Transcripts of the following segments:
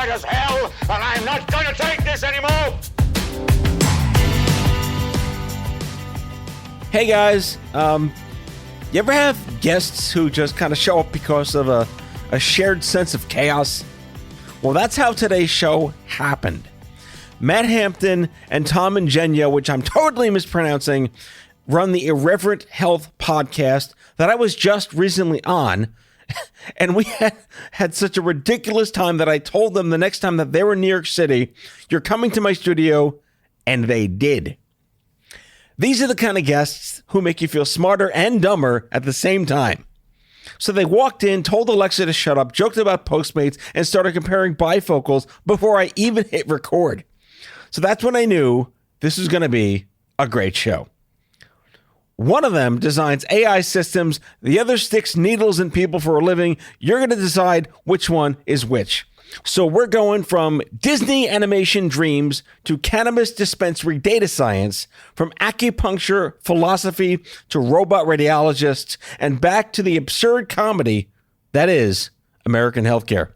mad as hell, and I'm not going to take this anymore! Hey guys, you ever have guests who just kind of show up because of a shared sense of chaos? Well, that's how today's show happened. Matt Hampton and Tom Ingegno, which I'm totally mispronouncing, run the Irreverent Health Podcast that I was just recently on. And we had such a ridiculous time that I told them the next time that they were in New York City, you're coming to my studio, and they did. These are the kind of guests who make you feel smarter and dumber at the same time. So they walked in, told Alexa to shut up, joked about Postmates, and started comparing bifocals before I even hit record. So that's when I knew this was going to be a great show. One of them designs AI systems. The other sticks needles in people for a living. You're going to decide which one is which. So we're going from Disney animation dreams to cannabis dispensary data science, from acupuncture philosophy to robot radiologists, and back to the absurd comedy that is American healthcare.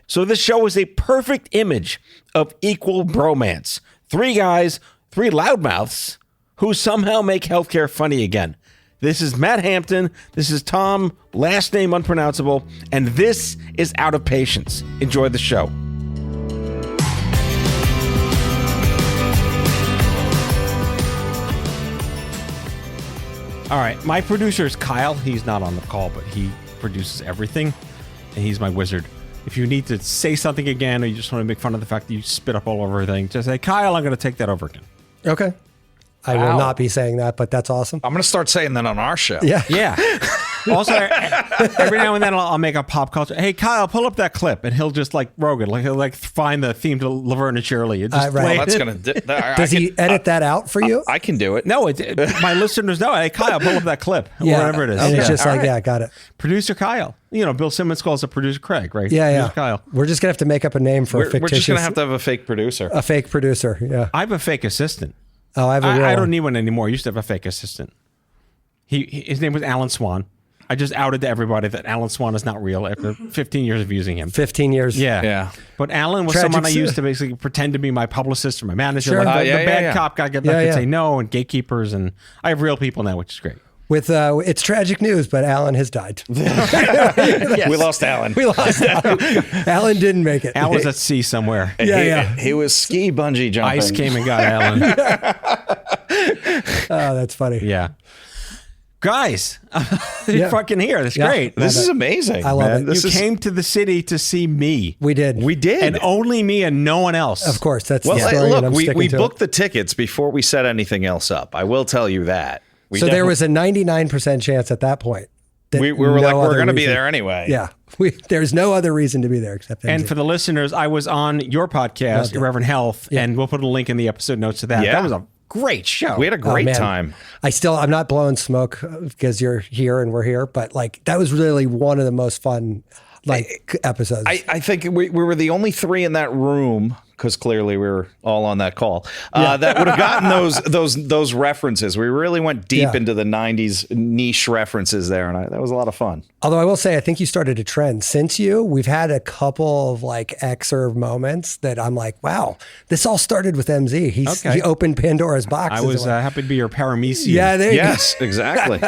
So this show is a perfect image of equal bromance. Three guys, three loudmouths who somehow make healthcare funny again. This is Matt Hampton. This is Tom, last name unpronounceable, and this is Out of Patience. Enjoy the show. All right, my producer is Kyle. He's not on the call, but he produces everything, and he's my wizard. If you need to say something again, or you just want to make fun of the fact that you spit up all over everything, just say, Kyle, I'm going to take that over again. Okay. I will not be saying that, but that's awesome. I'm going to start saying that on our show. Yeah. Yeah. Also, every now and then I'll make a pop culture. Hey, Kyle, pull up that clip, and he'll just like Rogan, like he'll like find the theme to Laverne and Shirley. It just right. Well, that's going to. Does he edit that out for you? I can do it. No, my listeners know. Hey, Kyle, pull up that clip, or whatever it is. And it's just All like, right. yeah, got it. Producer Kyle. You know, Bill Simmons calls it Producer Craig, right? Yeah, Producer yeah. Kyle. We're just going to have to make up a name for a fictitious. We're just going to have a fake producer. A fake producer, yeah. I have a fake assistant. Oh, I have a real I don't one. need one anymore. I used to have a fake assistant. His name was Alan Swan. I just outed to everybody that Alan Swan is not real after 15 years of using him. 15 years. Yeah. But Alan was someone I used to basically pretend to be my publicist or my manager. Sure. Like the bad cop guy could say no, and gatekeepers, and I have real people now, which is great. With it's tragic news, but Alan has died. Yes. We lost Alan. We lost Alan. Alan didn't make it. Alan was at sea somewhere. He was ski bungee jumping. Ice came and got Alan. Oh, that's funny. Yeah. Guys, you're fucking here. That's great. This is amazing. I love it. You came to the city to see me. We did. And only me and no one else. Of course. That's the Well, story. look, and I'm we sticking to booked it. the tickets before we set anything else up. I will tell you that. So there was a 99% chance at that point. We were like, we're going to be there anyway. Yeah. There's no other reason to be there except And for the listeners, I was on your podcast, Irreverent Health, and we'll put a link in the episode notes to that. Yeah. That was a great show. We had a great time. I'm not blowing smoke because you're here and we're here, but like that was really one of the most fun episodes. I think we were the only three in that room, because clearly we were all on that call, that would have gotten those references. We really went deep into the 90s niche references there, and that was a lot of fun. Although I will say, I think you started a trend. Since we've had a couple of like excerpt moments that I'm like, wow, this all started with MZ. He opened Pandora's box. I was happy to be your paramecium. Yeah, there you go. Yes, exactly.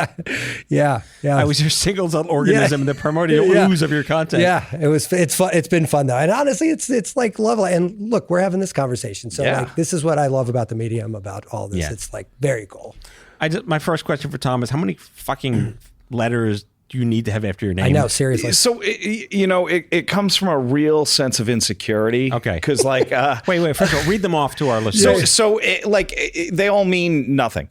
Yeah. I was your single-cell organism that promoted the ooze of your content. Yeah, it's fun. It's been fun though, and honestly, it's like lovely. And look, we're having this conversation, so like this is what I love about the medium, about all this. It's like very cool. My first question for Tom is, how many fucking letters do you need to have after your name? I know, seriously. So, it comes from a real sense of insecurity. Okay. Because like... wait. First of all, read them off to our listeners. So they all mean nothing.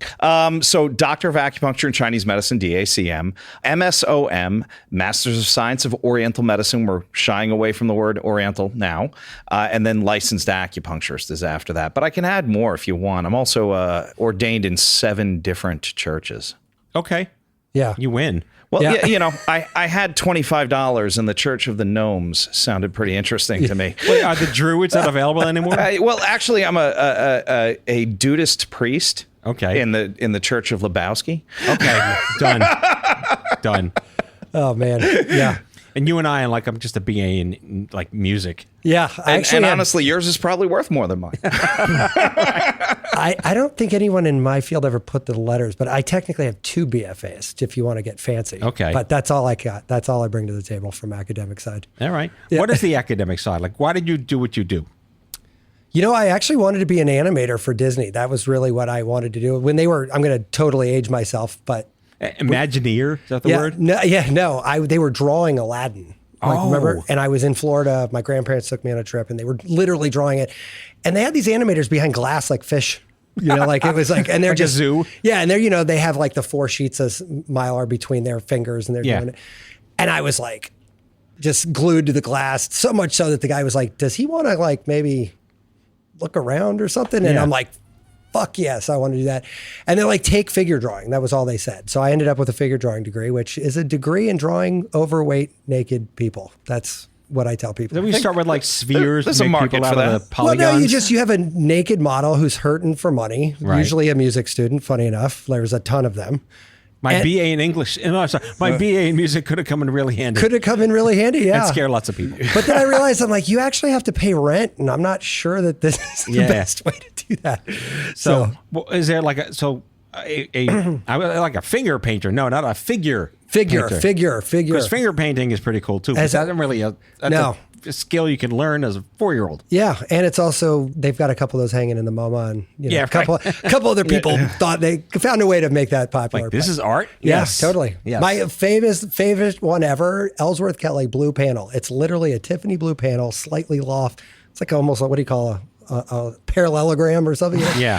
So Doctor of Acupuncture and Chinese Medicine, DACM, MSOM, Masters of Science of Oriental Medicine. We're shying away from the word Oriental now. And then licensed acupuncturist is after that. But I can add more if you want. I'm also ordained in 7 different churches. Okay. Yeah. You win. Well, I had $25, and the Church of the Gnomes sounded pretty interesting to me. Wait, are the Druids not available anymore? Well, actually, I'm a Dudist priest. Okay. In the Church of Lebowski. Okay. Done. Oh man. Yeah. And you and I, like, I'm just a BA in like music. Yeah. And honestly, yours is probably worth more than mine. I don't think anyone in my field ever put the letters, but I technically have 2 BFAs if you want to get fancy. Okay. But that's all I got. That's all I bring to the table from academic side. All right. Yeah. What is the academic side? Like, why did you do what you do? I actually wanted to be an animator for Disney. That was really what I wanted to do. When they were, I'm going to totally age myself, but... Imagineer, is that the word? They were drawing Aladdin. Remember? And I was in Florida. My grandparents took me on a trip, and they were literally drawing it. And they had these animators behind glass like fish. Like it was like, and they're like just a zoo. Yeah, and they're they have like the 4 sheets of Mylar between their fingers, and they're doing it. And I was like, just glued to the glass, so much so that the guy was like, "Does he want to like maybe look around or something?" And I'm like, fuck yes, I want to do that. And they're like, take figure drawing. That was all they said. So I ended up with a figure drawing degree, which is a degree in drawing overweight, naked people. That's what I tell people. Then we start with like spheres. There's a market for that. The polygons. Well, no, you have a naked model who's hurting for money, usually a music student, funny enough. There's a ton of them. My BA in English, my BA in music could have come in really handy. Could have come in really handy, yeah. And scare lots of people. But then I realized, I'm like, you actually have to pay rent, and I'm not sure that this is the best way to do that. So is there like like a finger painter? No, not a figure. Figure. Because finger painting is pretty cool too. That's not really a skill you can learn as a 4-year-old. Yeah, and it's also they've got a couple of those hanging in the MoMA, and a couple other people thought they found a way to make that popular. Like, this is art. Yeah, Yes, totally. Yes. My favorite one ever, Ellsworth Kelly blue panel. It's literally a Tiffany blue panel, slightly loft. It's like almost what do you call a parallelogram or something? Yeah,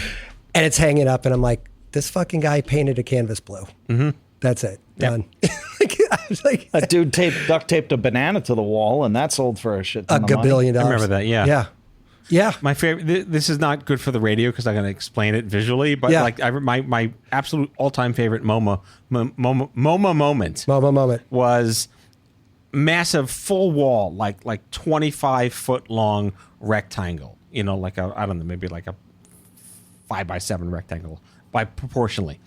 and it's hanging up, and I'm like, this fucking guy painted a canvas blue. Mm-hmm. That's it. Done. I was like, that dude duct taped a banana to the wall, and that sold for a shit ton of money. $1 billion. I remember that. Yeah. Yeah. My favorite. This is not good for the radio because I'm going to explain it visually. But like my absolute all-time favorite MoMA moment was massive full wall, like 25-foot long rectangle. Like I don't know, maybe like a 5x7 rectangle, by proportionally.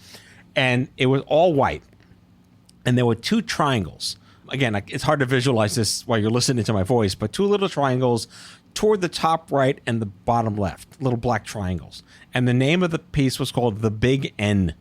And it was all white. And there were 2 triangles. Again, it's hard to visualize this while you're listening to my voice, but 2 little triangles toward the top right and the bottom left, little black triangles. And the name of the piece was called The Big N.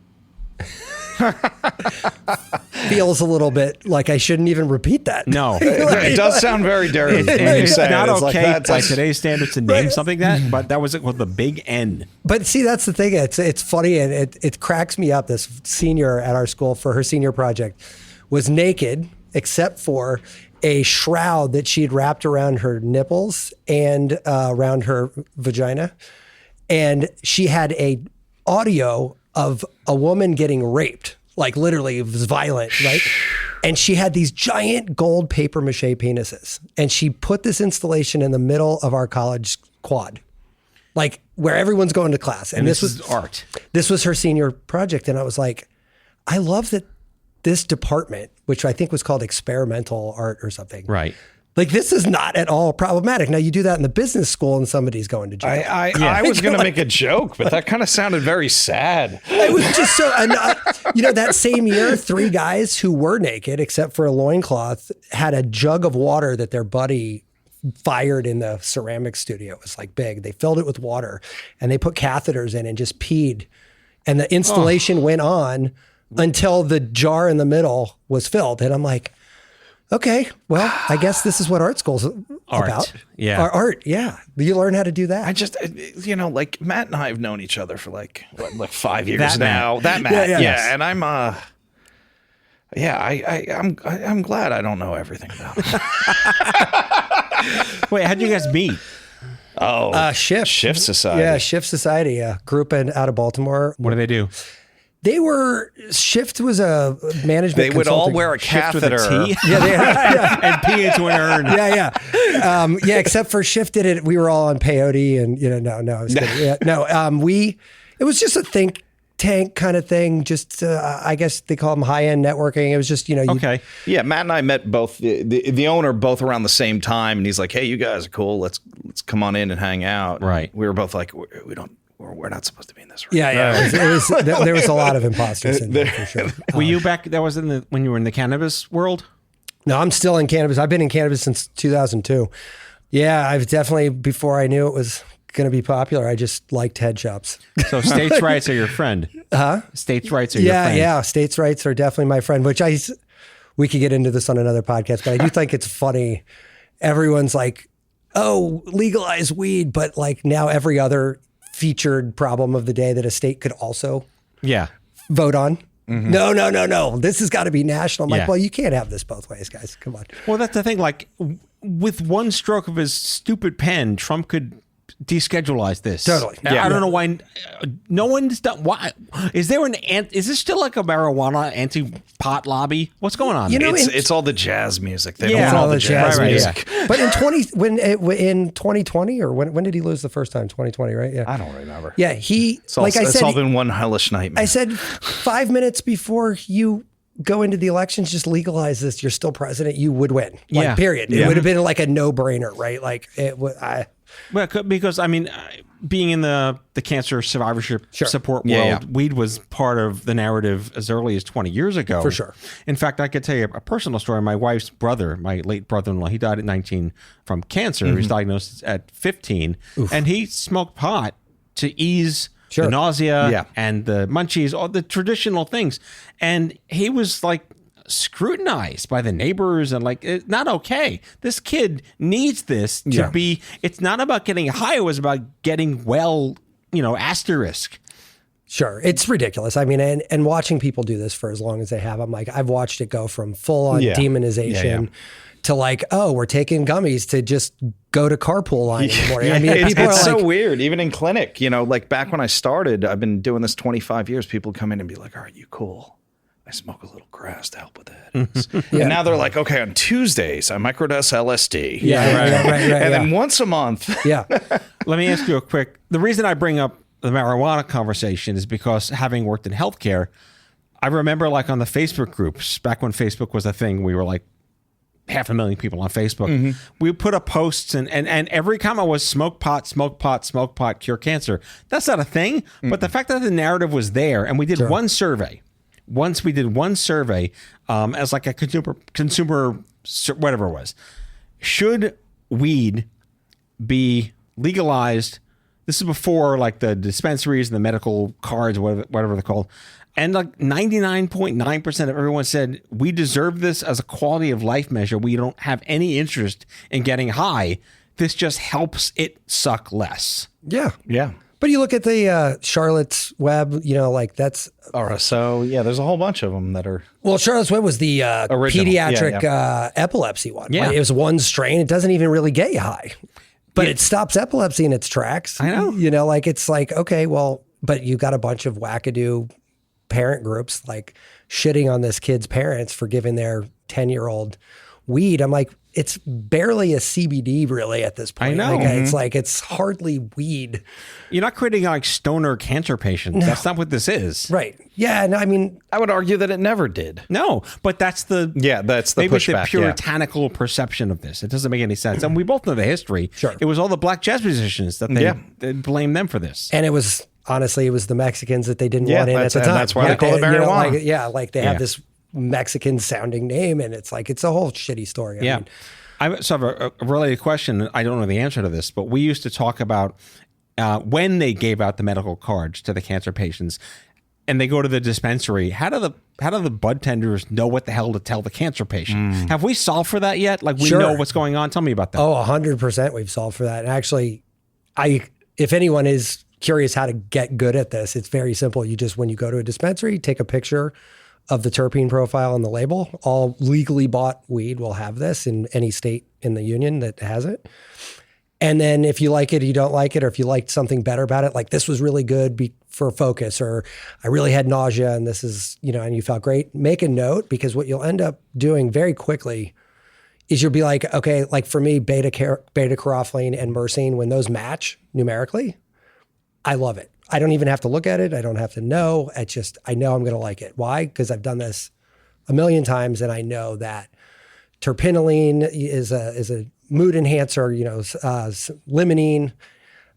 Feels a little bit like I shouldn't even repeat that. No. It does sound very dirty. It's not okay by today's standards to name something that, but that was it with The Big N. But see, that's the thing. It's funny, and it cracks me up. This senior at our school for her senior project was naked except for a shroud that she'd wrapped around her nipples and around her vagina. And she had a audio of a woman getting raped. Like literally, it was violent, right? And she had these giant gold paper mache penises. And she put this installation in the middle of our college quad, like where everyone's going to class. And this was art. This was her senior project. And I was like, I love that this department, which I think was called experimental art or something. Right. Like, this is not at all problematic. Now, you do that in the business school and somebody's going to jail. I was going to make a joke, but that kind of sounded very sad. It was just so, that same year, 3 guys who were naked, except for a loincloth, had a jug of water that their buddy fired in the ceramic studio. It was like big. They filled it with water and they put catheters in and just peed. And the installation went on until the jar in the middle was filled. And I'm like, okay, well, I guess this is what art school's about. Yeah. Art, yeah. You learn how to do that. I just, like Matt and I have known each other for like 5 years now. That Matt, yeah. And I'm, I'm glad I don't know everything about it. Wait, how'd you guys meet? Shift Society. Yeah, Shift Society, a group out of Baltimore. What do they do? Shift was a management They would all consulting. wear a catheter. And pee into an urn. Yeah, except for Shift did it. We were all on peyote and, no, I was kidding. It was just a think tank kind of thing. Just, I guess they call them high-end networking. It was just, Okay. Yeah, Matt and I met both, the owner both around the same time. And he's like, hey, you guys are cool. Let's come on in and hang out. Right. We were both like, we're not supposed to be in this room. Yeah. There was a lot of imposter syndrome for sure. Were you back? That was when you were in the cannabis world. No, I'm still in cannabis. I've been in cannabis since 2002. Yeah, I've definitely, before I knew it was going to be popular, I just liked head shops. So states' rights are your friend. States' rights are your friend. Yeah. States' rights are definitely my friend, which we could get into this on another podcast, but I do think it's funny. Everyone's like, oh, legalize weed. But like now every other featured problem of the day that a state could also vote on. Mm-hmm. No. This has got to be national. I'm like, well, you can't have this both ways, guys. Come on. Well, that's the thing. Like, with one stroke of his stupid pen, Trump could deschedulize this. Totally. I don't know why. No one's done. Why is there is this still like a marijuana anti-pot lobby? What's going on? You know, it's all the jazz music. They don't want all all the jazz music. Yeah. But in 2020, or when did he lose the first time? 2020, right? Yeah. I don't remember. Yeah, it's all been one hellish nightmare. I said 5 minutes before you go into the elections, just legalize this. You're still president. You would win. Period. It would have been like a no-brainer, right? Like it would. Well, because I mean, being in the cancer survivorship support world, weed was part of the narrative as early as 20 years ago. For sure. In fact, I could tell you a personal story. My wife's brother, my late brother-in-law, he died at 19 from cancer. He was diagnosed at 15. Oof. And he smoked pot to ease the nausea and the munchies, all the traditional things. And he was like scrutinized by the neighbors and like, it's not okay. This kid needs this to be, it's not about getting high. It was about getting well, asterisk. Sure. It's ridiculous. I mean, and watching people do this for as long as they have, I'm like, I've watched it go from full on demonization to like, oh, we're taking gummies to just go to carpool line in the morning. I mean, it's so weird. Even in clinic, like back when I started, I've been doing this 25 years. People come in and be like, all right, you cool. I smoke a little grass to help with that. And now they're like, okay, on Tuesdays, I microdose LSD. Right. And then once a month. Let me ask you the reason I bring up the marijuana conversation is because having worked in healthcare, I remember like on the Facebook groups, back when Facebook was a thing, we were like 500,000 people on Facebook. We put up posts and every comment was smoke pot, cure cancer. That's not a thing. But the fact that the narrative was there and we did one survey. Once we did one survey as like a consumer, whatever it was. Should weed be legalized? This is before like the dispensaries and the medical cards, whatever they're called. And like 99.9% of everyone said, we deserve this as a quality of life measure. We don't have any interest in getting high. This just helps it suck less. Yeah. Yeah. But you look at the Charlotte's Web, like that's... RSO, there's a whole bunch of them that are... Well, Charlotte's Web was the pediatric epilepsy one. Yeah. Right? It was one strain. It doesn't even really get you high. But it stops epilepsy in its tracks. I know. It's like, okay, well, but you got a bunch of wackadoo parent groups like shitting on this kid's parents for giving their 10-year-old weed. I'm like, it's barely a CBD really at this point. I know. It's like, it's hardly weed. You're not creating like stoner cancer patients. No. That's not what this is. Right. Yeah. And I mean, I would argue that it never did. No, but that's the maybe pushback, the puritanical perception of this. It doesn't make any sense. And we both know the history. Sure. It was all the black jazz musicians that they blame them for this. And it was the Mexicans that they didn't want in at the time. That's why they call it marijuana. They have this Mexican sounding name and it's like, it's a whole shitty story. I mean, I have a related question. I don't know the answer to this, but we used to talk about when they gave out the medical cards to the cancer patients and they go to the dispensary, how do the bud tenders know what the hell to tell the cancer patient? Have we solved for that yet? Like we know what's going on? Tell me about that. Oh, 100% we've solved for that. And actually, if anyone is curious how to get good at this, it's very simple. You just, when you go to a dispensary, take a picture of the terpene profile on the label. All legally bought weed will have this in any state in the union that has it. And then if you like it, you don't like it, or if you liked something better about it, like this was really good for focus, or I really had nausea and this is, and you felt great, make a note, because what you'll end up doing very quickly is you'll be like, okay, like for me, beta-carophylline and myrcene, when those match numerically, I love it. I don't even have to look at it. I don't have to know. It's just, I know I'm going to like it. Why? Because I've done this a million times and I know that terpinolene is a mood enhancer, limonene,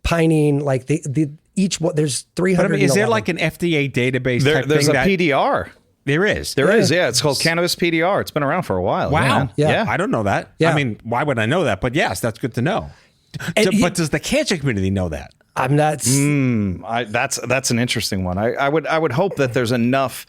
pinene, like there's 300. But I mean, is there like an FDA database type there's thing a PDR. There is. There is, yeah. It's called cannabis PDR. It's been around for a while. Wow. Yeah. I don't know that. Yeah. I mean, why would I know that? But yes, that's good to know. But does the cancer community know that? I'm not. That's an interesting one. I would hope that there's enough,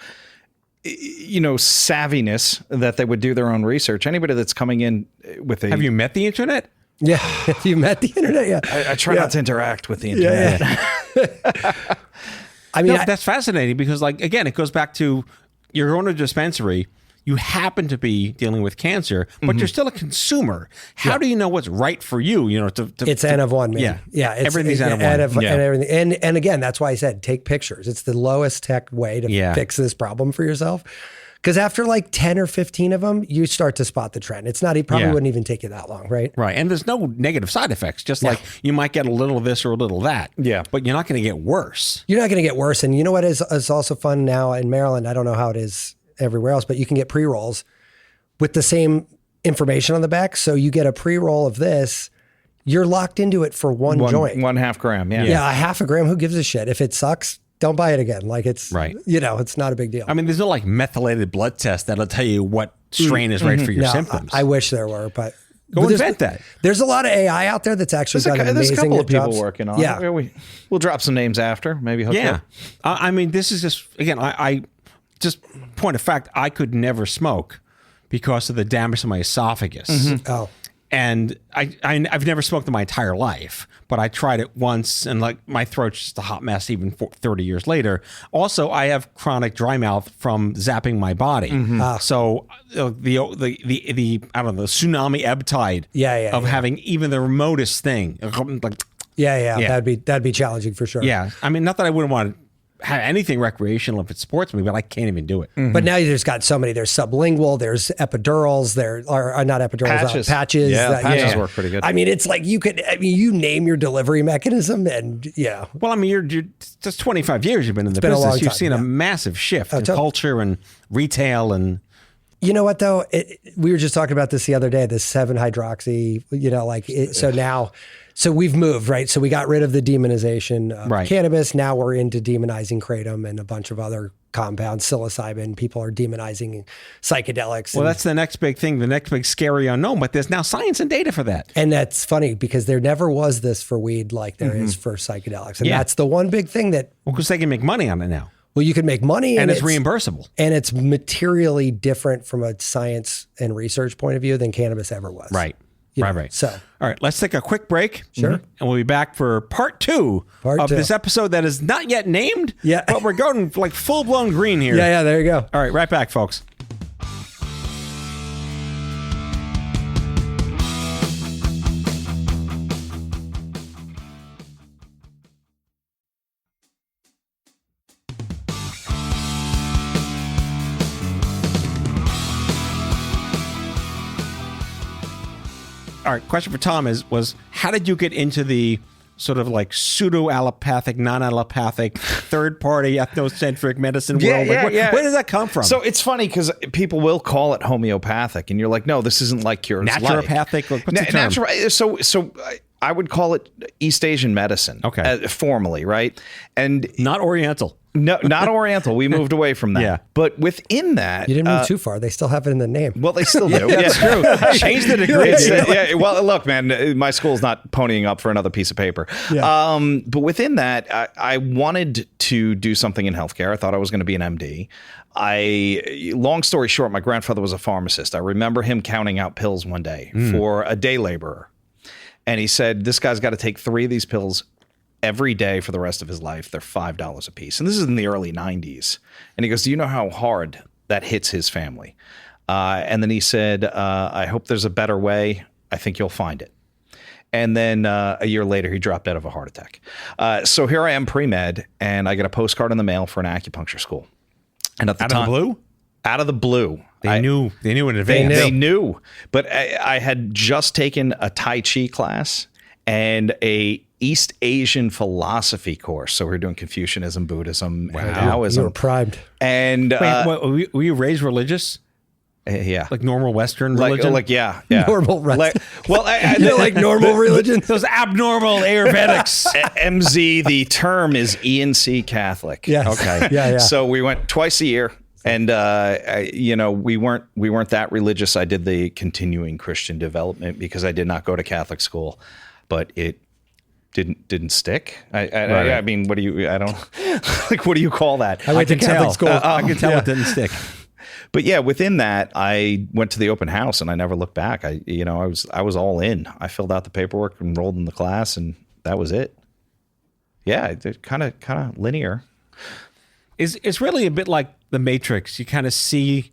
savviness that they would do their own research. Anybody that's coming in with Have you met the internet? Yeah. Have you met the internet? Yeah. I try not to interact with the internet. Yeah. I mean, that's fascinating because, like, again, it goes back to you're going to a dispensary. You happen to be dealing with cancer, but you're still a consumer. How do you know what's right for you? It's N of one, man. Yeah. Everything's N of one. And everything. And again, that's why I said take pictures. It's the lowest tech way to fix this problem for yourself. Because after like 10 or 15 of them, you start to spot the trend. It's not, it probably wouldn't even take you that long, right? Right. And there's no negative side effects. Just like you might get a little of this or a little of that. Yeah. But you're not going to get worse. You're not going to get worse. And you know what is also fun now in Maryland? I don't know how it is everywhere else, but you can get pre-rolls with the same information on the back. So you get a pre-roll of this. You're locked into it for one joint. 1/2 gram. Yeah. Yeah. A 1/2 gram. Who gives a shit? If it sucks, don't buy it again. Like it's, right. It's not a big deal. I mean, there's no like methylated blood test that'll tell you what strain is right for your symptoms. I wish there were, but go invent that. There's a lot of AI out there that's actually done amazing There's a couple of people jobs. working on Yeah. it. We'll drop some names after. Maybe hook up. I mean, this is just, again, I just point of fact, I could never smoke because of the damage to my esophagus. Oh. And I've never smoked in my entire life, but I tried it once and like my throat's just a hot mess even 30 years later. Also, I have chronic dry mouth from zapping my body. So the I don't know, the tsunami ebb tide of having even the remotest thing. Like, that'd be challenging for sure. yeah. I mean, not that I wouldn't want to have anything recreational if it supports me, but I can't even do it. But now there's got so many. There's sublingual, there's epidurals, there are not epidurals, patches. Yeah, patches work pretty good. I mean, it's like you name your delivery mechanism and Well, I mean, you're just 25 years you've been in the been a long business. You've time, seen a massive shift in culture and retail and... You know what though? We were just talking about this the other day, this 7-hydroxy, so now... So we've moved, right? So we got rid of the demonization of cannabis. Now we're into demonizing kratom and a bunch of other compounds, psilocybin. People are demonizing psychedelics. Well, that's the next big thing, the next big scary unknown. But there's now science and data for that. And that's funny because there never was this for weed like there is for psychedelics. And that's the one big thing that... Well, because they can make money on it now. Well, you can make money. And it's reimbursable. And it's materially different from a science and research point of view than cannabis ever was. Right. Right. So, all right, let's take a quick break. Sure. And we'll be back for part two of this episode that is not yet named. Yeah. But we're going like full blown green here. Yeah, there you go. All right, right back, folks. All right, question for Tom was how did you get into the sort of like pseudo-allopathic, non-allopathic, third-party, ethnocentric medicine world? Where does that come from? So it's funny because people will call it homeopathic, and you're like, no, this isn't like cures. Naturopathic? What's the term? So I would call it East Asian medicine, formally, right? And not Oriental. No, not Oriental. We moved away from that. Yeah. But within that... You didn't move too far. They still have it in the name. Well, they still do. That's true. Change the degree. Well, look, man, my school's not ponying up for another piece of paper. Yeah. But within that, I wanted to do something in healthcare. I thought I was going to be an MD. Long story short, my grandfather was a pharmacist. I remember him counting out pills one day for a day laborer. And he said, this guy's got to take 3 of these pills every day for the rest of his life. They're $5 a piece. And this is in the early 90s. And he goes, do you know how hard that hits his family? And then he said, I hope there's a better way. I think you'll find it. And then a year later, he dropped dead of a heart attack. So here I am pre-med, and I get a postcard in the mail for an acupuncture school. And at the time, of the blue? Out of the blue. They knew in advance. They knew. But I had just taken a Tai Chi class and a East Asian philosophy course. So we were doing Confucianism, Buddhism, and Taoism. You were primed. And were you raised religious? Yeah. Like normal Western religion? Yeah. Normal religion. Well, like normal religion? Those abnormal Ayurvedics. MZ, the term is ENC Catholic. Yes. Okay. Yeah. So we went twice a year. And we weren't that religious. I did the continuing Christian development because I did not go to Catholic school, but it didn't stick. I mean, what do you? I don't like. What do you call that? I went to Catholic school. I can tell it didn't stick. But yeah, within that, I went to the open house and I never looked back. I was all in. I filled out the paperwork, enrolled in the class, and that was it. Yeah, it's kind of linear. It's really a bit like the Matrix. You kind of see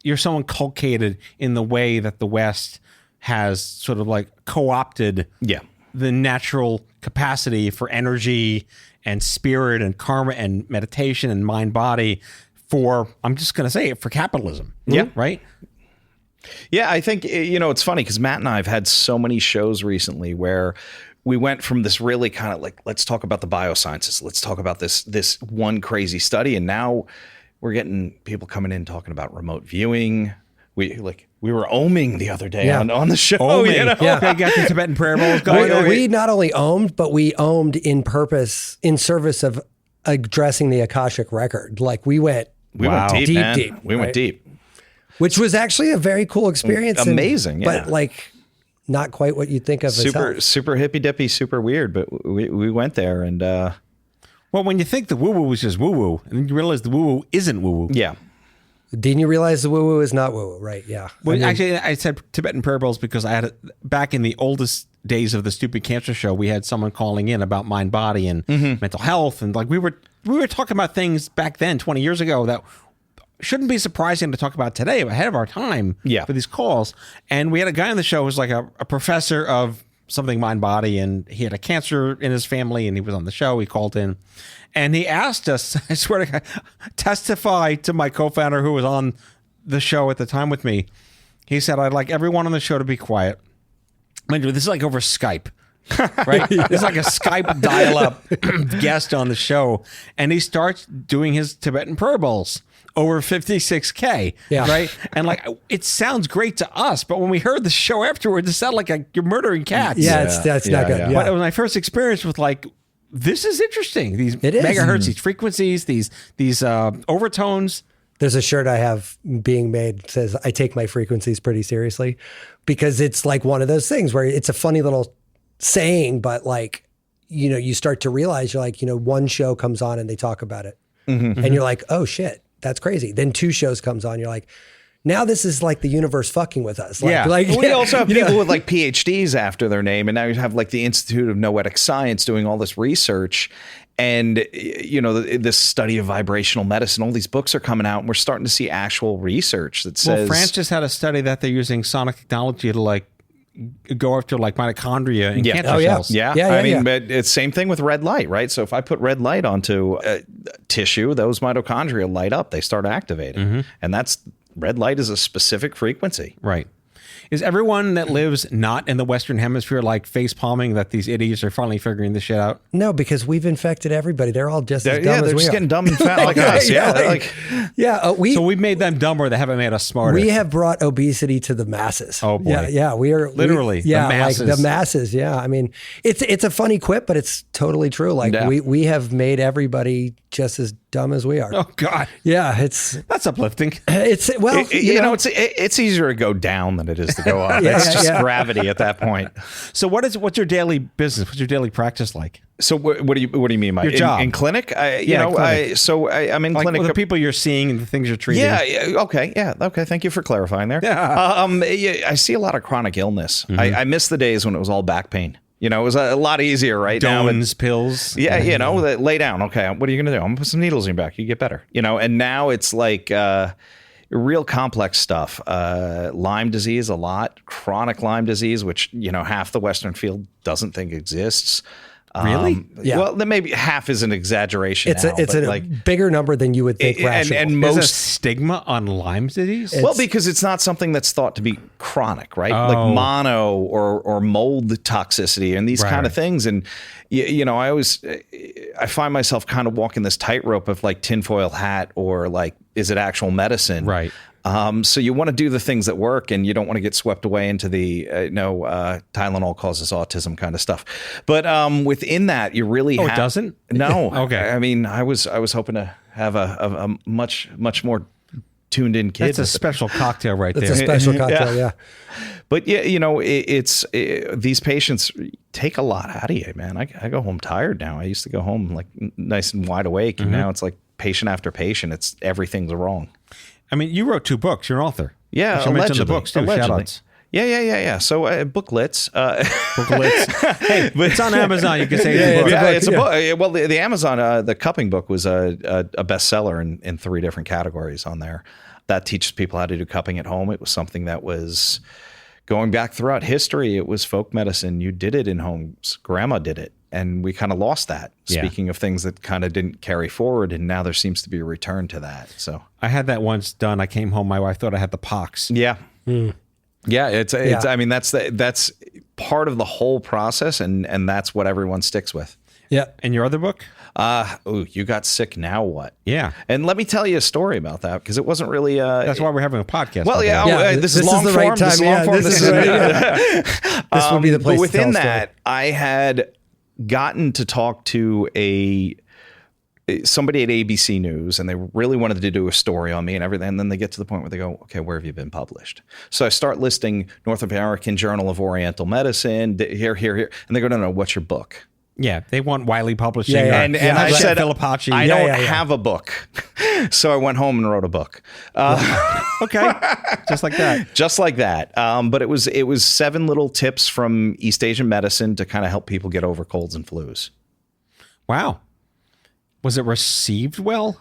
you're so inculcated in the way that the West has sort of like co-opted the natural capacity for energy and spirit and karma and meditation and mind body for, I'm just going to say it, for capitalism. Yeah. Right? Yeah, I think, it's funny because Matt and I have had so many shows recently where we went from this really kind of like, let's talk about the biosciences. Let's talk about this one crazy study. And now we're getting people coming in talking about remote viewing. We were oming the other day on the show. Oming. They got the Tibetan prayer bowls going. We not only omed, but we omed in purpose, in service of addressing the Akashic record. Like we went deep, man. Deep. We went deep. Which was actually a very cool experience. Amazing, But like not quite what you'd think of as health. Super hippy dippy, super weird. But we went there and... well, when you think the woo-woo was just woo-woo, and then you realize the woo-woo isn't woo-woo. Yeah. Didn't you realize the woo-woo is not woo-woo, right? Yeah. Well, actually, I said Tibetan prayer bowls because I had back in the oldest days of the Stupid Cancer Show, we had someone calling in about mind, body, and mental health, and like we were talking about things back then, 20 years ago, that shouldn't be surprising to talk about today, ahead of our time for these calls. And we had a guy on the show who was like a professor of something mind, body, and he had a cancer in his family, and he was on the show. He called in. And he asked us, I swear to God, testify to my co-founder who was on the show at the time with me. He said, I'd like everyone on the show to be quiet. Mind you, this is like over Skype, right? It's like a Skype dial-up guest on the show. And he starts doing his Tibetan prayer bowls over 56K, right? And like, it sounds great to us, but when we heard the show afterwards, it sounded like you're murdering cats. That's not good. But it was my first experience with like, this is interesting. These megahertz, these frequencies, these overtones. There's a shirt I have being made that says, I take my frequencies pretty seriously, because it's like one of those things where it's a funny little saying, but like, you start to realize you're like, one show comes on and they talk about it. And you're like, oh shit, that's crazy. Then two shows comes on. You're like, now this is like the universe fucking with us. We also have people with like PhDs after their name, and now you have like the Institute of Noetic Science doing all this research, and this study of vibrational medicine. All these books are coming out, and we're starting to see actual research that says. Well, France just had a study that they're using sonic technology to like go after like mitochondria and cancer cells. But it's same thing with red light, right? So if I put red light onto tissue, those mitochondria light up. They start activating, and that's. Red light is a specific frequency. Right. Is everyone that lives not in the Western Hemisphere like face palming that these idiots are finally figuring this shit out? No, because we've infected everybody. They're all just as dumb as we are. Yeah, they're just getting dumb and fat like us. So we've made them dumber. They haven't made us smarter. We have brought obesity to the masses. Oh boy. Yeah. We are literally the masses. Like the masses. Yeah. I mean, it's a funny quip, but it's totally true. Like we have made everybody just as dumb as we are. Oh God. Yeah. That's uplifting. It's easier to go down than it is to go up. It's just gravity at that point. So what's your daily business? What's your daily practice like? So what do you mean by your job in clinic? I'm in like clinic. The people you're seeing and the things you're treating. Okay. Thank you for clarifying there. I see a lot of chronic illness. I miss the days when it was all back pain. It was a lot easier right now. Dones, pills. Yeah, lay down. Okay, what are you going to do? I'm going to put some needles in your back. You get better. And now it's like real complex stuff. Lyme disease, a lot. Chronic Lyme disease, which, half the Western field doesn't think exists. Really? Well, then maybe half is an exaggeration. It's a bigger number than you would think. And most most stigma on Lyme disease. Well, because it's not something that's thought to be chronic, right? Like mono or mold toxicity and these kind of things. And I find myself kind of walking this tightrope of like tinfoil hat or like, is it actual medicine? Right. So you want to do the things that work, and you don't want to get swept away into the Tylenol causes autism kind of stuff. But within that, you really it doesn't? No. Okay. I mean, I was hoping to have a much more tuned in kid. That's a special cocktail right That's there. a special cocktail, yeah. But yeah, these patients take a lot out of you, man. I go home tired now. I used to go home like nice and wide awake, and now it's like patient after patient. It's everything's wrong. I mean, you wrote 2 books. You're an author. Yeah, I should mention the books too. Allegedly. Shout-outs. Yeah. So booklets. Booklets. Hey, it's on Amazon. You can say it's a book. Yeah, it's a book. Well, the Amazon, the cupping book was a bestseller in 3 different categories on there. That teaches people how to do cupping at home. It was something that was going back throughout history. It was folk medicine. You did it in homes. Grandma did it. And we kind of lost that. Yeah. Speaking of things that kind of didn't carry forward, and now there seems to be a return to that. So I had that once done. I came home. My wife thought I had the pox. yeah. Yeah, it's. I mean, that's part of the whole process, and that's what everyone sticks with. Yeah. And your other book? You got sick. Now what? Yeah. And let me tell you a story about that, because it wasn't really. That's why we're having a podcast. Well, by the yeah. way. This is long the form. right time. This is long form. This is right. This would be the place But to tell within a story. that, I had gotten to talk to somebody at ABC News, and they really wanted to do a story on me and everything. And then they get to the point where they go, okay, where have you been published? So I start listing North American Journal of Oriental Medicine, here. And they go, no, what's your book? Yeah, they want Wiley Publishing. Yeah. And I said, Philippachi. I don't have a book. So I went home and wrote a book. Okay, just like that. Just like that. But it was 7 little tips from East Asian medicine to kind of help people get over colds and flus. Wow. Was it received well?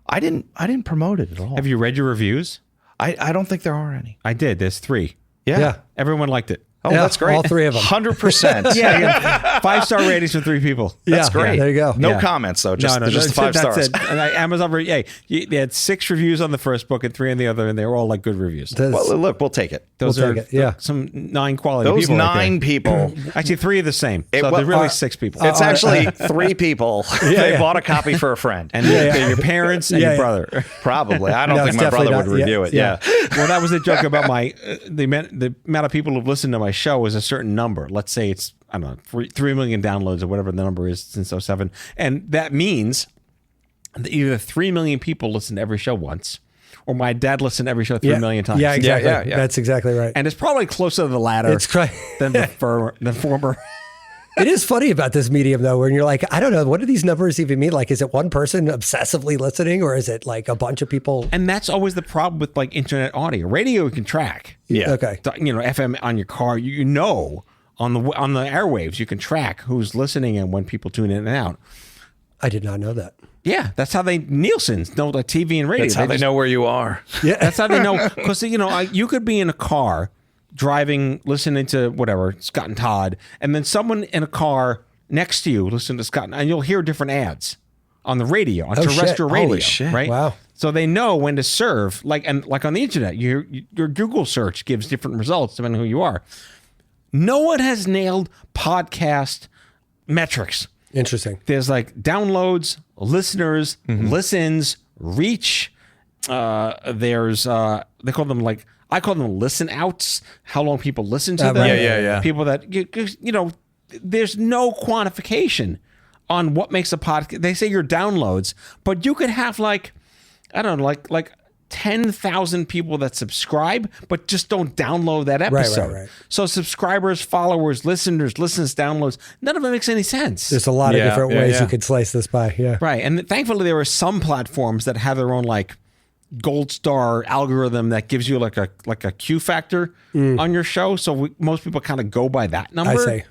I didn't promote it at all. Have you read your reviews? I don't think there are any. I did. There's 3. Yeah. Everyone liked it. Oh, Yeah, that's great. all 3 of them. 100%. Yeah, 5-star ratings for 3 people. That's great. There you go. No Yeah. comments though. Just that's 5 that's stars. it. And Amazon, they had 6 reviews on the first book and 3 on the other, and they were all like good reviews. Well, look, we'll take it. Those we'll are take it, yeah. some 9 quality Those people. 9 people. Actually, 3 of the same. So well, there's really 6 people. It's actually 3 people. They bought a copy for a friend. and your parents and your brother. Probably. I don't No, think it's my brother definitely would not. review it. Yeah. Yeah. Well, that was a joke about the amount of people who've listened to my show is a certain number. Let's say it's, I don't know, 3 million downloads or whatever the number is since 2007. And that means that either 3 million people listen to every show once, or my dad listened to every show 3 million times. Yeah, exactly. Yeah. That's exactly right. And it's probably closer to the latter It's cra- than the former. It is funny about this medium, though, when you're like, I don't know, what do these numbers even mean? Like, is it one person obsessively listening, or is it like a bunch of people? And that's always the problem with like internet audio. Radio you can track. Yeah. Okay. FM on your car, you know, on the airwaves, you can track who's listening and when people tune in and out. I did not know that. Yeah, that's how Nielsen's know the TV and radio. That's how they know where you are. Yeah. That's how they know. Because, you could be in a car driving, listening to whatever, Scott and Todd, and then someone in a car next to you listening to Scott, and you'll hear different ads on the radio, on terrestrial shit. radio. Holy shit. Right? Wow. So they know when to serve, like on the internet, your Google search gives different results depending on who you are. No one has nailed podcast metrics. Interesting. There's like downloads, listeners, listens, reach. There's they call them I call them listen outs. How long people listen to them? right. Yeah. People that there's no quantification on what makes a podcast. They say your downloads, but you could have like 10,000 people that subscribe, but just don't download that episode. Right. So subscribers, followers, listeners, downloads, none of it makes any sense. There's a lot of different ways yeah. you could slice this by. Yeah. Right. And thankfully there are some platforms that have their own like gold star algorithm that gives you like a Q factor on your show. So most people kind of go by that number. I say.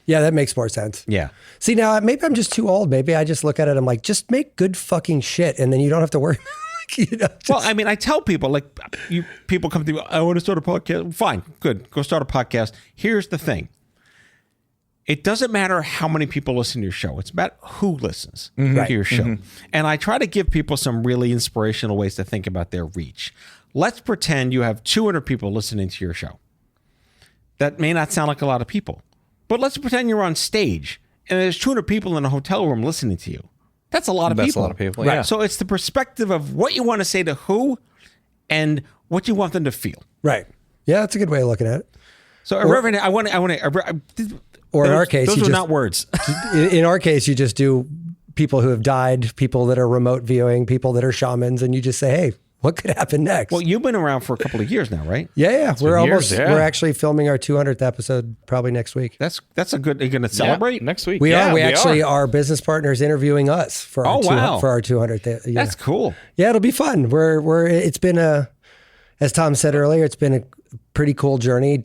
Yeah, that makes more sense. Yeah. See, now maybe I'm just too old. Maybe I just look at it. I'm like, just make good fucking shit, and then you don't have to worry. Well, I mean, I tell people people come to me, I want to start a podcast. Fine, good. Go start a podcast. Here's the thing. It doesn't matter how many people listen to your show. It's about who listens to your show. And I try to give people some really inspirational ways to think about their reach. Let's pretend you have 200 people listening to your show. That may not sound like a lot of people, but let's pretend you're on stage and there's 200 people in a hotel room listening to you. That's a lot of people. That's a lot of people, Right. yeah. So it's the perspective of what you want to say to who and what you want them to feel. Right. Yeah, that's a good way of looking at it. So Irreverent, I want Or in our case, those you are just- not words. In our case, you just do people who have died, people that are remote viewing, people that are shamans, and you just say, hey, what could happen next? Well, you've been around for a couple of years now, right? Yeah. We're actually filming our 200th episode probably next week. That's a good. You're going to celebrate next week. We are. We actually are business partners interviewing us for our 200th. Yeah. That's cool. Yeah, it'll be fun. It's been as Tom said earlier, it's been a pretty cool journey.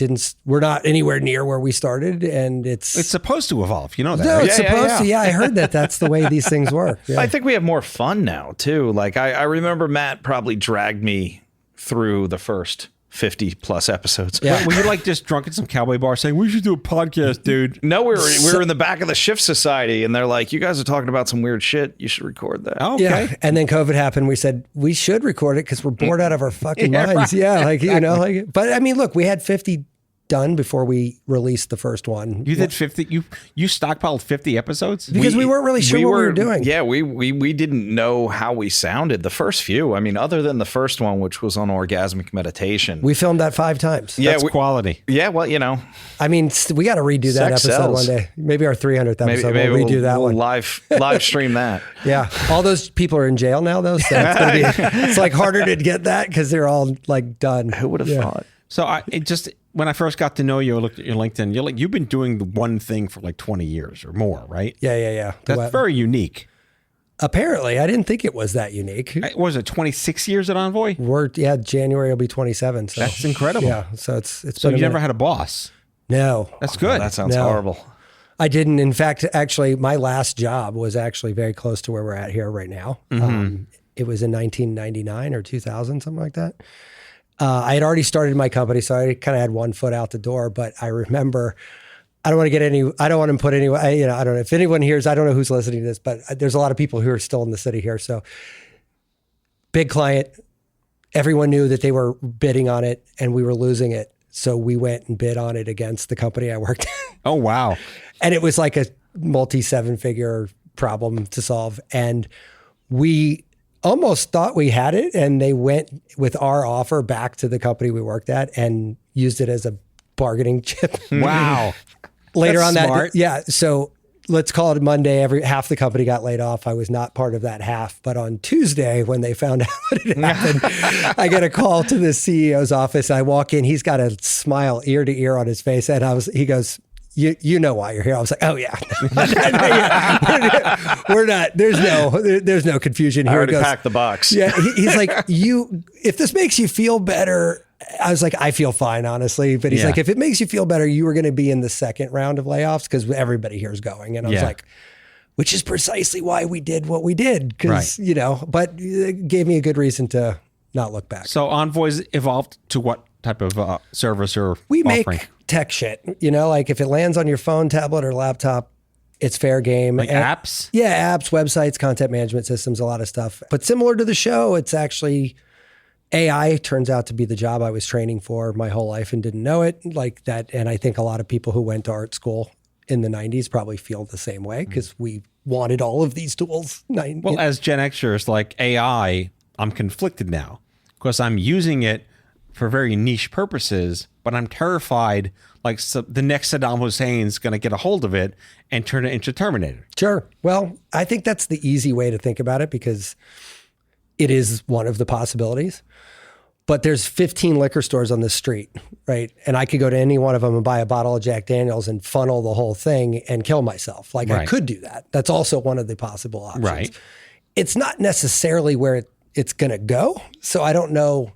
We're not anywhere near where we started, and it's supposed to evolve. You know that? No, right? it's supposed to. Yeah, I heard that. That's the way these things work. Yeah. I think we have more fun now too. Like I remember Matt probably dragged me through the first 50 plus episodes. Yeah. Were you like just drunk at some cowboy bar saying, we should do a podcast, dude? No, we were in the back of the Shift Society, and they're like, you guys are talking about some weird shit. You should record that. Oh, okay. Yeah. And then COVID happened. We said, we should record it because we're bored out of our fucking minds. Right. Yeah. Like, you know, like, but I mean, look, we had 50 done before we released the first one. You did 50. You stockpiled 50 episodes because we weren't really sure what we were doing. Yeah, we didn't know how we sounded the first few. I mean, other than the first one, which was on orgasmic meditation, we filmed that 5 times. Yeah, that's quality. Yeah, well, you know, I mean, we got to redo that episode one day. Maybe our 300th episode. Maybe we'll redo that one. Live stream that. Yeah, all those people are in jail now, though. So it's like harder to get that because they're all like done. Who would have thought? So when I first got to know you, I looked at your LinkedIn. You've been doing the one thing for like 20 years or more, right? Yeah. That's very unique. Apparently, I didn't think it was that unique. Was it 26 years at Envoy? January will be 27. So that's incredible. Yeah, so it's. So you never had a boss? No. That's good. That sounds horrible. I didn't. In fact, actually, my last job was actually very close to where we're at here right now. Mm-hmm. It was in 1999 or 2000, something like that. I had already started my company, so I kind of had one foot out the door. But I remember, I don't want to put any. I don't know if anyone hears. I don't know who's listening to this, but there's a lot of people who are still in the city here. So, big client. Everyone knew that they were bidding on it, and we were losing it. So we went and bid on it against the company I worked at. Oh wow! And it was like a multi-7-figure problem to solve, and we almost thought we had it, and they went with our offer back to the company we worked at and used it as a bargaining chip. Wow. Later That's on smart. So let's call it Monday. Half the company got laid off. I was not part of that half. But on Tuesday, when they found out what had happened, I get a call to the CEO's office. I walk in. He's got a smile ear to ear on his face, and he goes, You know why you're here. I was like, oh yeah, we're not. There's no confusion here. I already packed the box. Yeah, he's like, if this makes you feel better. I was like, I feel fine, honestly. But he's like, if it makes you feel better, you were going to be in the second round of layoffs because everybody here is going. And I was like, which is precisely why we did what we did. Because but it gave me a good reason to not look back. So Envoy's evolved to what type of service or we offering? Make tech shit, like if it lands on your phone, tablet, or laptop, it's fair game. Like apps? Yeah, apps, websites, content management systems, a lot of stuff. But similar to the show, it's actually AI turns out to be the job I was training for my whole life and didn't know it like that. And I think a lot of people who went to art school in the 90s probably feel the same way because we wanted all of these tools. Well, as Gen Xers, like AI, I'm conflicted now because I'm using it for very niche purposes, but I'm terrified like the next Saddam Hussein's going to get a hold of it and turn it into Terminator. Sure. Well, I think that's the easy way to think about it because it is one of the possibilities. But there's 15 liquor stores on this street, right? And I could go to any one of them and buy a bottle of Jack Daniels and funnel the whole thing and kill myself. Like I could do that. That's also one of the possible options. Right. It's not necessarily where it's going to go. So I don't know.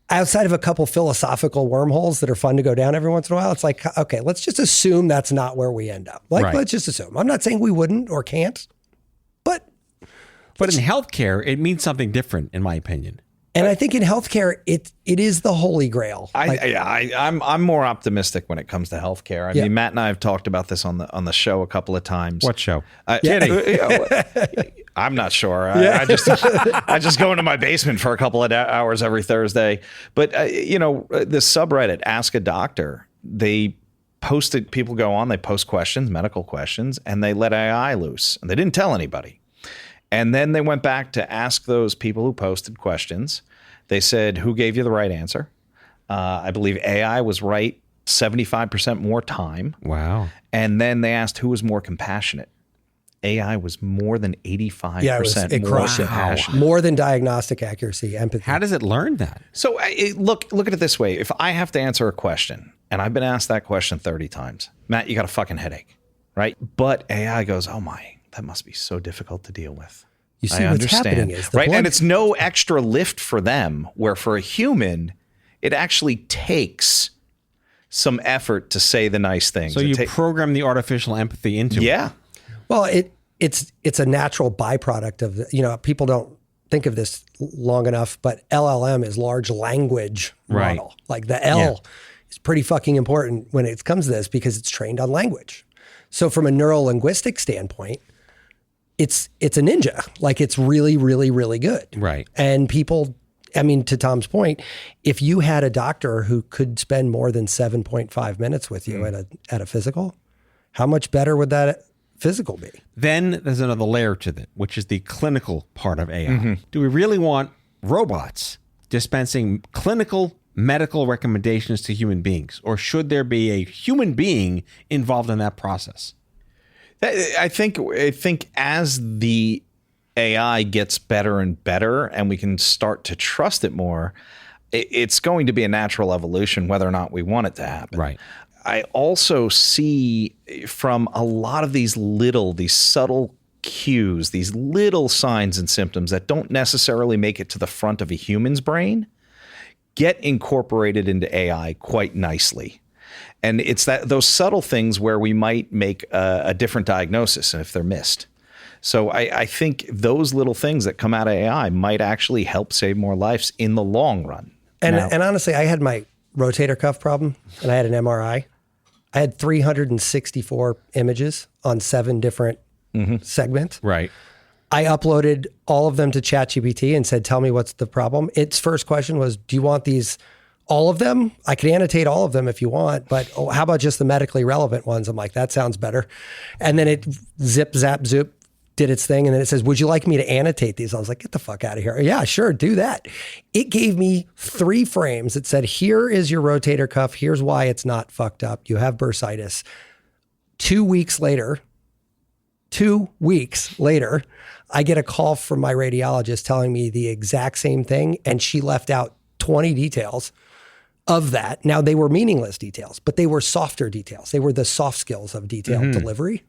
Outside of a couple philosophical wormholes that are fun to go down every once in a while, it's like, okay, let's just assume that's not where we end up. Let's just assume. I'm not saying we wouldn't or can't, but in healthcare, it means something different, in my opinion. And I think in healthcare, it is the holy grail. I'm more optimistic when it comes to healthcare. I mean, Matt and I have talked about this on the show a couple of times. What show? I'm not sure. I just go into my basement for a couple of hours every Thursday. But the subreddit Ask a Doctor, they posted. People go on, they post questions, medical questions, and they let AI loose, and they didn't tell anybody. And then they went back to ask those people who posted questions. They said, who gave you the right answer? I believe AI was right 75% more time. Wow. And then they asked who was more compassionate. AI was more than 85% it more crushed it. compassionate. More than diagnostic accuracy, empathy. How does it learn that? So look at it this way. If I have to answer a question, and I've been asked that question 30 times, Matt, you got a fucking headache, right? But AI goes, oh my, that must be so difficult to deal with. You see, what's happening is right, and it's no extra lift for them, where for a human, it actually takes some effort to say the nice things. So you program the artificial empathy into it. Yeah. Well, it's a natural byproduct of people don't think of this long enough, but LLM is large language model. Like the L is pretty fucking important when it comes to this because it's trained on language. So from a neuro-linguistic standpoint, it's a ninja. Like it's really, really, really good. Right. And people, I mean, to Tom's point, if you had a doctor who could spend more than 7.5 minutes with you at a physical, how much better would that physical be? Then there's another layer to that, which is the clinical part of AI. Do we really want robots dispensing clinical medical recommendations to human beings, or should there be a human being involved in that process? I think as the AI gets better and better and we can start to trust it more, it's going to be a natural evolution whether or not we want it to happen. Right. I also see from a lot of these subtle cues, these little signs and symptoms that don't necessarily make it to the front of a human's brain, get incorporated into AI quite nicely. And it's those subtle things where we might make a different diagnosis if they're missed. So I think those little things that come out of AI might actually help save more lives in the long run. And honestly, I had my rotator cuff problem and I had an MRI. I had 364 images on 7 different segments. Right. I uploaded all of them to ChatGPT and said, tell me what's the problem. Its first question was, do you want these, all of them? I could annotate all of them if you want, but how about just the medically relevant ones? I'm like, that sounds better. And then it zip, zap, zoop, did its thing. And then it says, would you like me to annotate these? I was like, get the fuck out of here. Yeah, sure, do that. It gave me 3 frames. It said, here is your rotator cuff. Here's why it's not fucked up. You have bursitis. 2 weeks later, I get a call from my radiologist telling me the exact same thing. And she left out 20 details of that. Now, they were meaningless details, but they were softer details. They were the soft skills of detailed delivery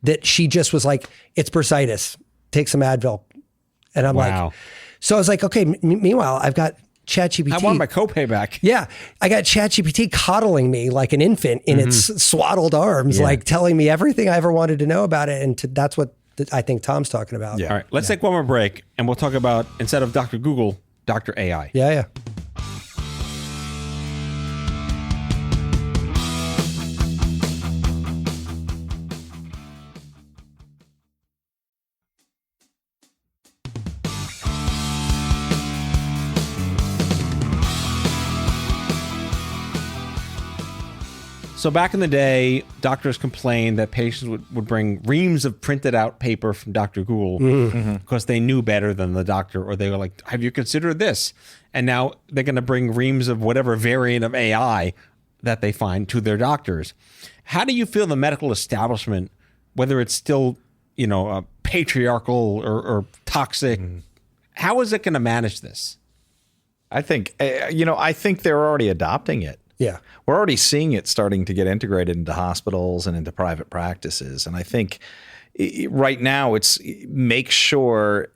that she just was like, it's bursitis, take some Advil. And I'm like, so I was like, okay, meanwhile, I've got ChatGPT. I want my copay back. Yeah. I got ChatGPT coddling me like an infant in its swaddled arms, like telling me everything I ever wanted to know about it. And that's what I think Tom's talking about. Yeah. All right. Let's take one more break and we'll talk about, instead of Dr. Google, Dr. AI. Yeah. So back in the day, doctors complained that patients would bring reams of printed out paper from Dr. Google because they knew better than the doctor, or they were like, have you considered this? And now they're going to bring reams of whatever variant of AI that they find to their doctors. How do you feel the medical establishment, whether it's still, patriarchal or toxic, how is it going to manage this? I think they're already adopting it. Yeah. We're already seeing it starting to get integrated into hospitals and into private practices. And I think right now it's make sure,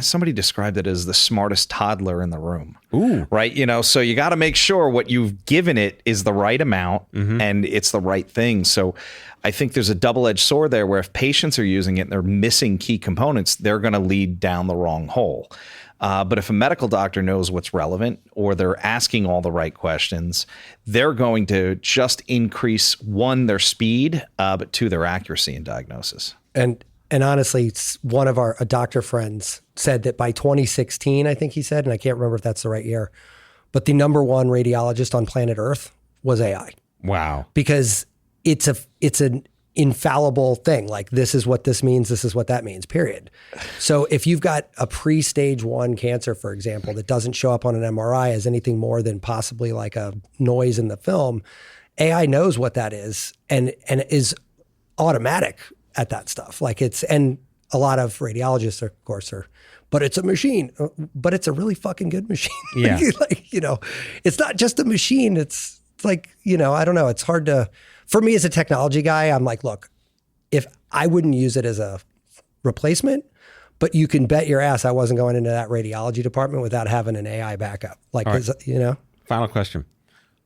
somebody described it as the smartest toddler in the room. Ooh. Right. So you got to make sure what you've given it is the right amount and it's the right thing. So I think there's a double-edged sword there where if patients are using it and they're missing key components, they're going to lead down the wrong hole. But if a medical doctor knows what's relevant or they're asking all the right questions, they're going to just increase, 1, their speed, but 2, their accuracy in diagnosis. And honestly, one of our doctor friends said that by 2016, I think he said, and I can't remember if that's the right year, but the number 1 radiologist on planet Earth was AI. Wow. Because it's an infallible thing. Like, this is what this means. This is what that means, period. So if you've got a pre-stage 1 cancer, for example, that doesn't show up on an MRI as anything more than possibly like a noise in the film, AI knows what that is and is automatic at that stuff. Like and a lot of radiologists, of course, but it's a machine, but it's a really fucking good machine. Yeah. Like, it's not just a machine. It's like, I don't know. It's hard for me as a technology guy, I'm like, look, if I wouldn't use it as a replacement, but you can bet your ass I wasn't going into that radiology department without having an AI backup. Like, right. Final question.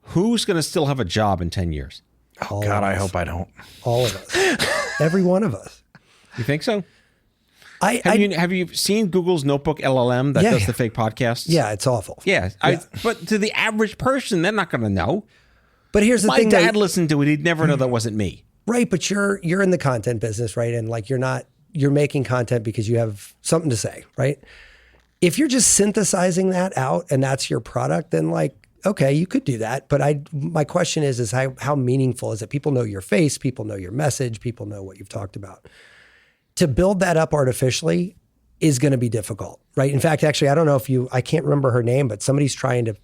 Who's going to still have a job in 10 years? Oh, God, I hope I don't. All of us. Every one of us. You think so? Have you seen Google's Notebook LLM that does the fake podcasts? Yeah, it's awful. Yeah. But to the average person, they're not going to know. But here's the thing. My dad listened to it. He'd never know that wasn't me. Right, but you're in the content business, right? And like you're making content because you have something to say, right? If you're just synthesizing that out and that's your product, then like, okay, you could do that. But my question is how meaningful is it? People know your face, people know your message, people know what you've talked about. To build that up artificially is going to be difficult, right? In fact, actually, I don't know I can't remember her name, but somebody's trying to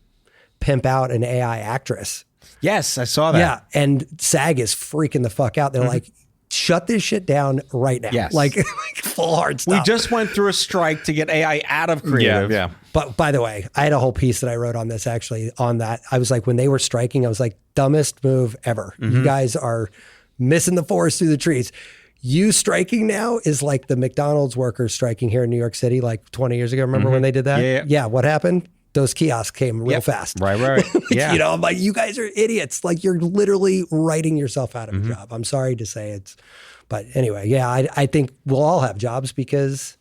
pimp out an AI actress. Yes, I saw that. Yeah, and SAG is freaking the fuck out. They're like, shut this shit down right now. Yes. Like full hard stop. We just went through a strike to get AI out of creative. Yeah. But by the way, I had a whole piece that I wrote on this actually on that. I was like, when they were striking, I was like, dumbest move ever. You guys are missing the forest through the trees. You striking now is like the McDonald's workers striking here in New York City like 20 years ago. Remember when they did that? Yeah. What happened? Those kiosks came real fast. Right. Yeah. I'm like, you guys are idiots. Like you're literally writing yourself out of a job. I'm sorry to say but anyway, yeah, I think we'll all have jobs because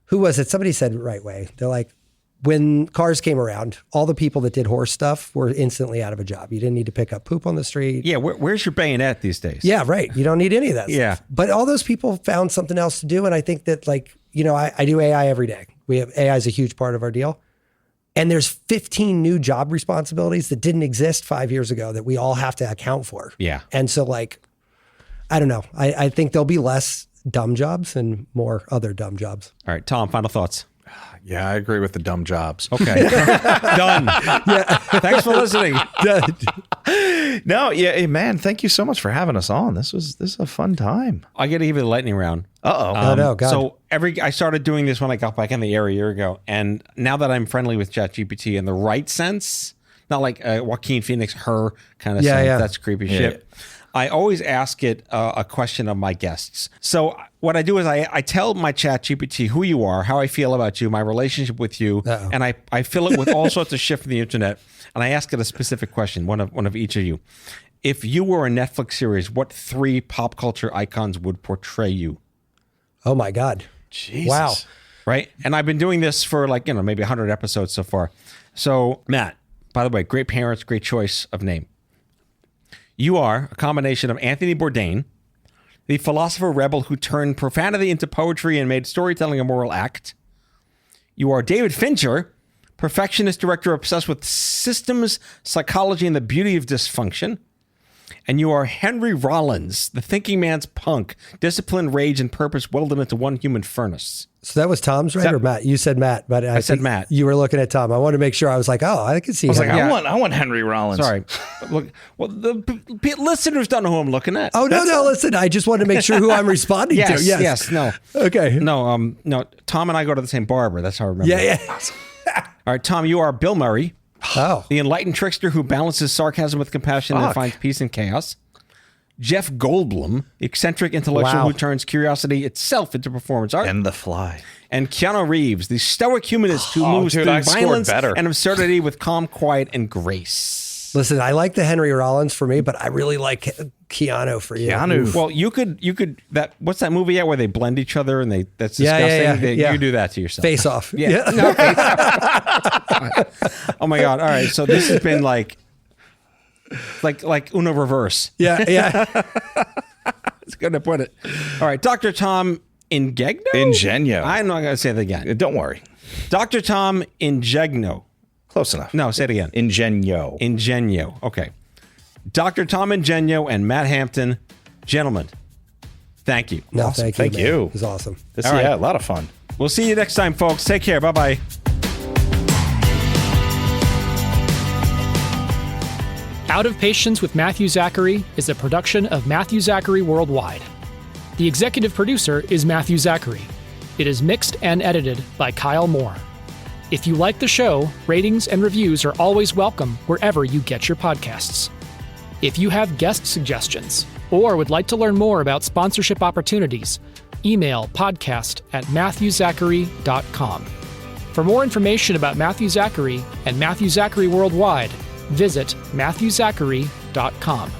who was it? Somebody said the right way. They're like, when cars came around, all the people that did horse stuff were instantly out of a job. You didn't need to pick up poop on the street. Yeah, where's your bayonet these days? Yeah, right. You don't need any of that stuff. But all those people found something else to do. And I think that like, I do AI every day. AI is a huge part of our deal. And there's 15 new job responsibilities that didn't exist 5 years ago that we all have to account for. Yeah. And so like, I don't know. I think there'll be less dumb jobs and more other dumb jobs. All right, Tom, final thoughts. Yeah, I agree with the dumb jobs. Okay. Done. Yeah. Thanks for listening. No, yeah, man, thank you so much for having us on. This is a fun time. I got to give you the lightning round. Oh no, God. So I started doing this when I got back in the air a year ago. And now that I'm friendly with ChatGPT in the right sense, not like Joaquin Phoenix, her kind of sense, that's creepy shit. I always ask it a question of my guests. So what I do is I tell my ChatGPT who you are, how I feel about you, my relationship with you, and I fill it with all sorts of shit from the internet, and I ask it a specific question, one of each of you. If you were a Netflix series, what 3 pop culture icons would portray you? Oh my God. Jesus. Wow. Right? And I've been doing this for maybe 100 episodes so far. So Matt, by the way, great parents, great choice of name. You are a combination of Anthony Bourdain, the philosopher rebel who turned profanity into poetry and made storytelling a moral act. You are David Fincher, perfectionist director obsessed with systems, psychology, and the beauty of dysfunction. And you are Henry Rollins, the thinking man's punk, discipline, rage, and purpose welded into one human furnace. So that was Tom's, right? Or Matt? You said Matt, but I said Matt. You were looking at Tom. I wanted to make sure. I was like, oh, I can see. I was like, Yeah. I want Henry Rollins. Sorry. Look, well, the listeners don't know who I'm looking at. Oh, no, listen. I just wanted to make sure who I'm responding to. Yes, no. Okay. No, Tom and I go to the same barber. That's how I remember. Yeah. All right, Tom, you are Bill Murray, Oh. the enlightened trickster who balances sarcasm with compassion and finds peace in chaos. Jeff Goldblum, the eccentric intellectual who turns curiosity itself into performance art. And The Fly. And Keanu Reeves, the stoic humanist who moves through violence and absurdity with calm, quiet, and grace. Listen, I like the Henry Rollins for me, but I really like Keanu for you. Keanu. Well, you could that. What's that movie where they blend each other and that's disgusting? Yeah. You do that to yourself. Face Off. Yeah. No, Face Off. Oh my God! All right, so this has been like Uno reverse. Yeah. It's good to put it. All right, Dr. Tom Ingegno. Ingegno. I'm not going to say that again. Don't worry. Dr. Tom Ingegno. Close enough. No, say it again. Ingegno. Okay. Dr. Tom Ingegno and Matt Hampton. Gentlemen, thank you. No, Awesome. thank you. you. It was awesome. All right. Yeah, a lot of fun. We'll see you next time, folks. Take care. Bye-bye. Out of Patience with Matthew Zachary is a production of Matthew Zachary Worldwide. The executive producer is Matthew Zachary. It is mixed and edited by Kyle Moore. If you like the show, ratings and reviews are always welcome wherever you get your podcasts. If you have guest suggestions or would like to learn more about sponsorship opportunities, email podcast@matthewzachary.com. For more information about Matthew Zachary and Matthew Zachary Worldwide, visit matthewzachary.com.